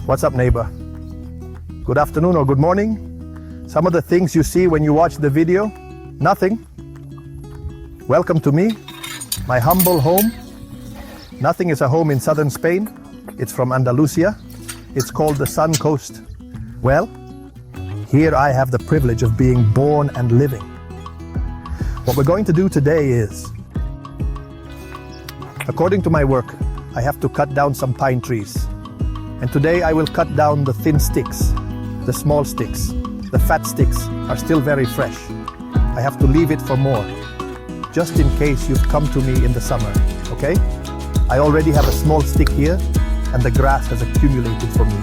What's up, neighbor? Good afternoon or good morning. Some of the things you see when you watch the video, nothing. Welcome to me, my humble home. Nothing is a home in southern Spain. It's from Andalusia. It's called the Sun Coast. Well, here I have the privilege of being born and living. What we're going to do today is, according to my work, I have to cut down some pine trees. And today I will cut down the thin sticks, the small sticks. The fat sticks are still very fresh. I have to leave it for more, just in case you've come to me in the summer, okay? I already have a small stick here, and the grass has accumulated for me.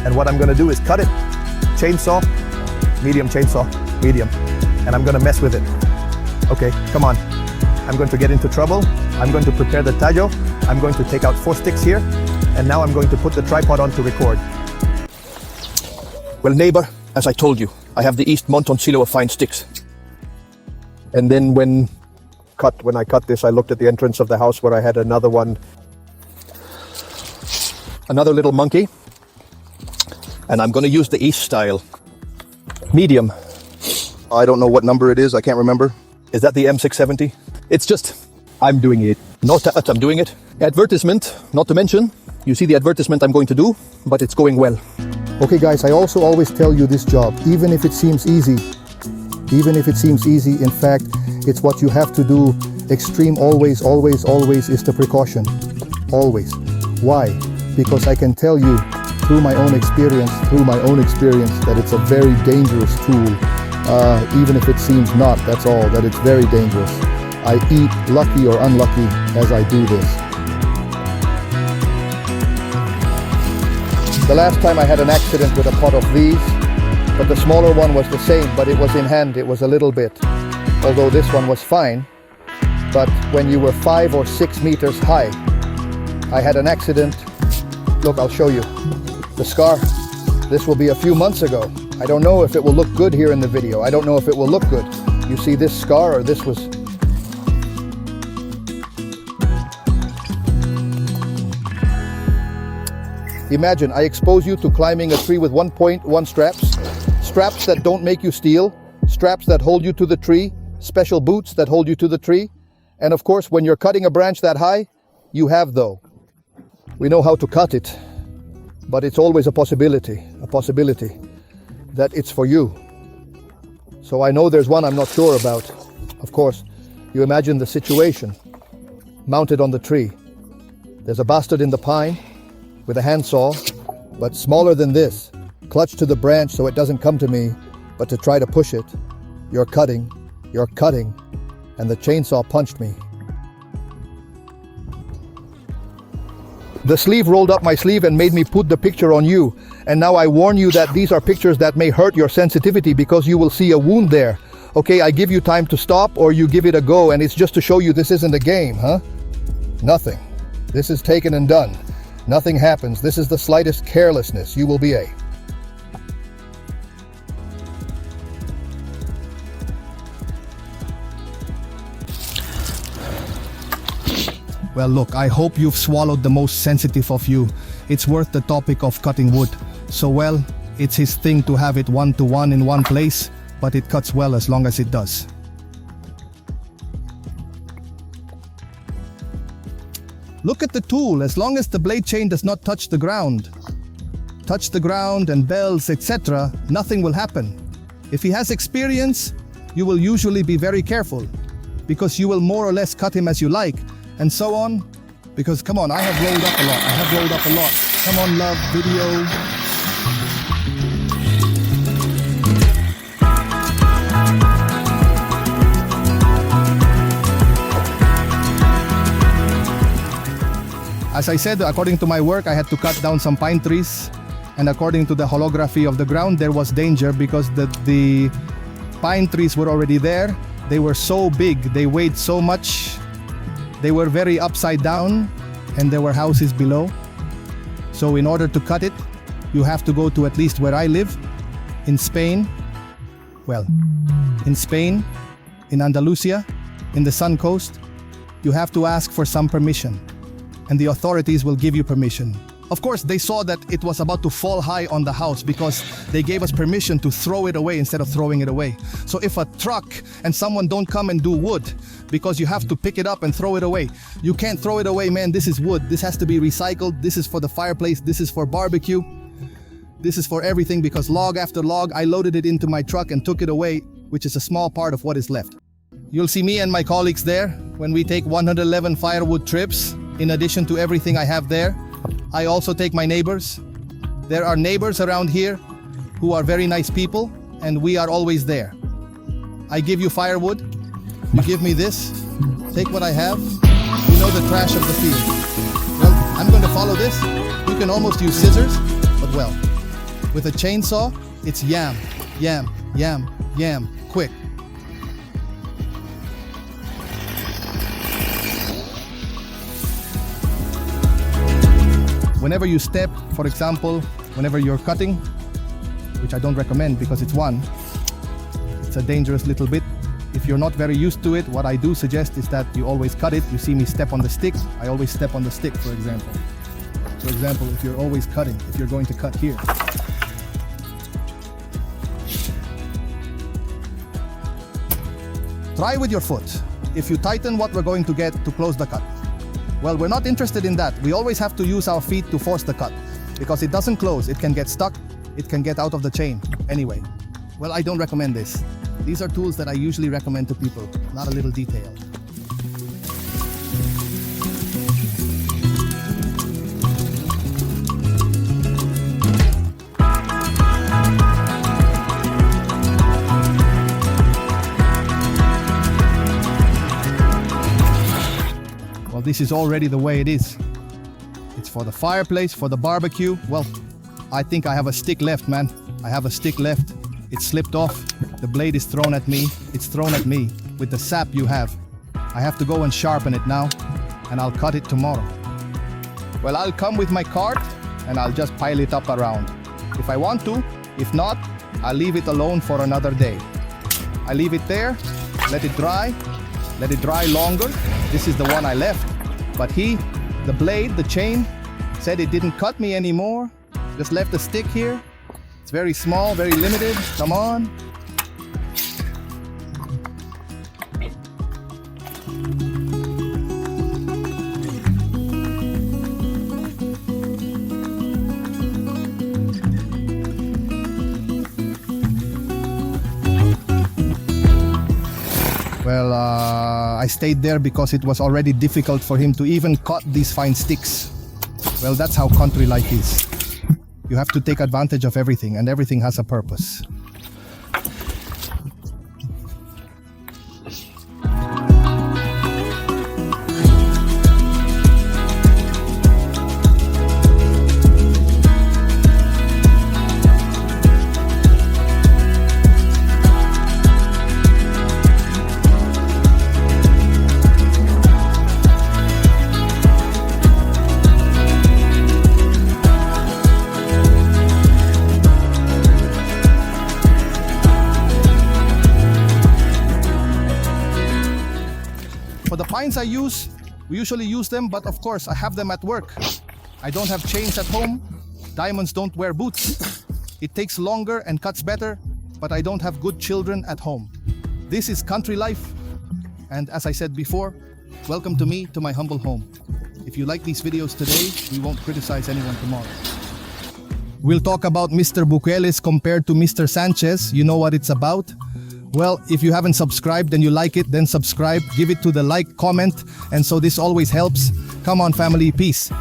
And what I'm gonna do is cut it. Chainsaw, medium chainsaw, medium. And I'm gonna mess with it. Okay, come on. I'm going to get into trouble. I'm going to prepare the tallo. I'm going to take out 4 sticks here. And now I'm going to put the tripod on to record. Well, neighbor, as I told you, I have the East Montoncillo of fine sticks. And then when I cut this, I looked at the entrance of the house where I had another one, another little monkey. And I'm going to use the East style. Medium. I don't know what number it is. I can't remember. Is that the M670? It's just, I'm doing it. Not that I'm doing it. Advertisement, not to mention. You see the advertisement I'm going to do, but it's going well. Okay guys, I also always tell you this job, even if it seems easy, in fact, it's what you have to do. Extreme always is the precaution. Always. Why? Because I can tell you through my own experience, that it's a very dangerous tool. Even if it seems not, that's all, that it's very dangerous. I eat lucky or unlucky as I do this. The last time I had an accident with a pot of these, but the smaller one was the same, but it was in hand, it was a little bit. Although this one was fine, but when you were 5 or 6 meters high, I had an accident. Look, I'll show you. The scar, this will be a few months ago. I don't know if it will look good here in the video. I don't know if it will look good. You see this scar, or this was... Imagine, I expose you to climbing a tree with 1.1 straps that don't make you steal, straps that hold you to the tree, special boots that hold you to the tree. And of course, when you're cutting a branch that high, you have though. We know how to cut it, but it's always a possibility that it's for you. So I know there's one I'm not sure about. Of course, you imagine the situation, mounted on the tree. There's a bastard in the pine, with a handsaw, but smaller than this, clutched to the branch so it doesn't come to me, but to try to push it. You're cutting, and the chainsaw punched me. The sleeve rolled up my sleeve and made me put the picture on you, and now I warn you that these are pictures that may hurt your sensitivity because you will see a wound there. Okay, I give you time to stop or you give it a go, and it's just to show you this isn't a game, huh? Nothing. This is taken and done. Nothing happens. This is the slightest carelessness. You will be a... Well, look, I hope you've swallowed the most sensitive of you. It's worth the topic of cutting wood. So, well, it's his thing to have it 1-to-1 in one place, but it cuts well as long as it does. Look at the tool, as long as the blade chain does not touch the ground and bells, etc., nothing will happen. If he has experience, you will usually be very careful, because you will more or less cut him as you like, and so on. Because come on, I have rolled up a lot. Come on, love, video. As I said, according to my work, I had to cut down some pine trees, and according to the holography of the ground, there was danger because the pine trees were already there. They were so big, they weighed so much, they were very upside down, and there were houses below. So in order to cut it, you have to go to at least where I live, in Spain. Well, in Spain, in Andalusia, in the Sun Coast, you have to ask for some permission. and the authorities will give you permission. Of course, they saw that it was about to fall high on the house because they gave us permission to throw it away instead of throwing it away. So if a truck and someone don't come and do wood, because you have to pick it up and throw it away. You can't throw it away, man. This is wood. This has to be recycled. This is for the fireplace. This is for barbecue. This is for everything, because log after log, I loaded it into my truck and took it away, which is a small part of what is left. You'll see me and my colleagues there when we take 111 firewood trips. In addition to everything I have there, I also take my neighbors. There are neighbors around here who are very nice people, and we are always there. I give you firewood, you give me this, take what I have, you know the trash of the field. Well, I'm going to follow this. You can almost use scissors, but well, with a chainsaw, it's yam, yam, yam, yam, quick. Whenever you step, for example, whenever you're cutting, which I don't recommend because it's a dangerous little bit. If you're not very used to it, what I do suggest is that you always cut it. You see me step on the stick, I always step on the stick, for example. For example, if you're always cutting, if you're going to cut here. Try with your foot. If you tighten what we're going to get to close the cut. Well, we're not interested in that. We always have to use our feet to force the cut because it doesn't close. It can get stuck. It can get out of the chain. Anyway, well, I don't recommend this. These are tools that I usually recommend to people, not a little detail. Well, this is already the way it is. It's for the fireplace, for the barbecue. Well, I think I have a stick left, man. I have a stick left. It slipped off. The blade is thrown at me. It's thrown at me with the sap you have. I have to go and sharpen it now, and I'll cut it tomorrow. Well, I'll come with my cart, and I'll just pile it up around. If I want to. If not, I'll leave it alone for another day. I leave it there, let it dry longer. This is the one I left. But the blade, the chain, said it didn't cut me anymore. Just left the stick here. It's very small, very limited. Come on. Well, I stayed there because it was already difficult for him to even cut these fine sticks. Well, that's how country life is. You have to take advantage of everything, and everything has a purpose. For the pines we usually use them, but of course I have them at work. I don't have chains at home. Diamonds don't wear boots. It takes longer and cuts better, but I don't have good children at home. This is country life. And as I said before, welcome to me, to my humble home. If you like these videos today, we won't criticize anyone tomorrow. We'll talk about Mr. Bukele's compared to Mr. Sanchez. You know what it's about? Well, if you haven't subscribed and you like it, then subscribe, give it to the like, comment, and so this always helps. Come on, family, peace.